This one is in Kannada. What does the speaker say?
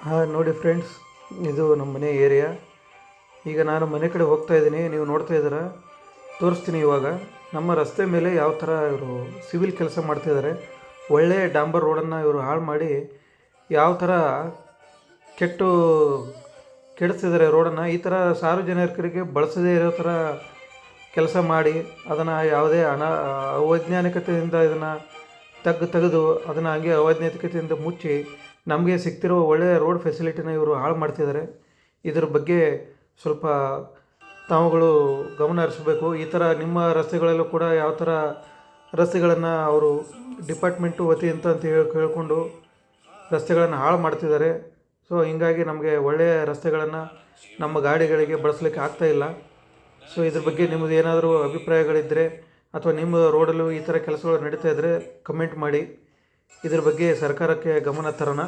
ನೋಡಿ ಫ್ರೆಂಡ್ಸ್, ಇದು ನಮ್ಮ ಮನೆ ಏರಿಯಾ. ಈಗ ನಾನು ಮನೆ ಕಡೆ ಹೋಗ್ತಾ ಇದ್ದೀನಿ, ನೀವು ನೋಡ್ತಾ ಇದ್ದೀರಾ. ತೋರಿಸ್ತೀನಿ ಇವಾಗ. ನಮ್ಮ ರಸ್ತೆ ಮೇಲೆ ಯಾವ ಥರ ಇವರು ಸಿವಿಲ್ ಕೆಲಸ ಮಾಡ್ತಿದ್ದಾರೆ. ಒಳ್ಳೆಯ ಡಾಂಬರ್ ರೋಡನ್ನು ಇವರು ಹಾಳು ಮಾಡಿ ಯಾವ ಥರ ಕೆಟ್ಟು ಕೆಡಿಸ್ತಿದ್ದಾರೆ ರೋಡನ್ನು. ಈ ಥರ ಸಾರ್ವಜನಿಕರಿಗೆ ಬಳಸದೇ ಇರೋ ಥರ ಕೆಲಸ ಮಾಡಿ ಅದನ್ನು ಯಾವುದೇ ಅವೈಜ್ಞಾನಿಕತೆಯಿಂದ ಇದನ್ನು ತೆಗೆದು ಅದನ್ನು ಹಾಗೆ ಅವೈಜ್ಞಾನಿಕತೆಯಿಂದ ಮುಚ್ಚಿ ನಮಗೆ ಸಿಗ್ತಿರೋ ಒಳ್ಳೆಯ ರೋಡ್ ಫೆಸಿಲಿಟಿನ ಇವರು ಹಾಳು ಮಾಡ್ತಿದ್ದಾರೆ. ಇದರ ಬಗ್ಗೆ ಸ್ವಲ್ಪ ತಾವುಗಳು ಗಮನ ಹರಿಸಬೇಕು. ಈ ಥರ ನಿಮ್ಮ ರಸ್ತೆಗಳಲ್ಲೂ ಕೂಡ ಯಾವ ಥರ ರಸ್ತೆಗಳನ್ನು ಅವರು ಡಿಪಾರ್ಟ್ಮೆಂಟು ವತಿಯಿಂದ ಅಂತ ಕೇಳಿಕೊಂಡು ರಸ್ತೆಗಳನ್ನು ಹಾಳು ಮಾಡ್ತಿದ್ದಾರೆ. ಸೊ ಹೀಗಾಗಿ ನಮಗೆ ಒಳ್ಳೆಯ ರಸ್ತೆಗಳನ್ನು ನಮ್ಮ ಗಾಡಿಗಳಿಗೆ ಬಳಸಲಿಕ್ಕೆ ಆಗ್ತಾಯಿಲ್ಲ. ಸೊ ಇದ್ರ ಬಗ್ಗೆ ನಿಮ್ಮದು ಏನಾದರೂ ಅಭಿಪ್ರಾಯಗಳಿದ್ದರೆ ಅಥವಾ ನಿಮ್ಮ ರೋಡಲ್ಲೂ ಈ ಥರ ಕೆಲಸಗಳು ನಡೀತಾ ಇದ್ದರೆ ಕಮೆಂಟ್ ಮಾಡಿ. ಇದ್ರ ಬಗ್ಗೆ ಸರ್ಕಾರಕ್ಕೆ ಗಮನ ತರೋಣ.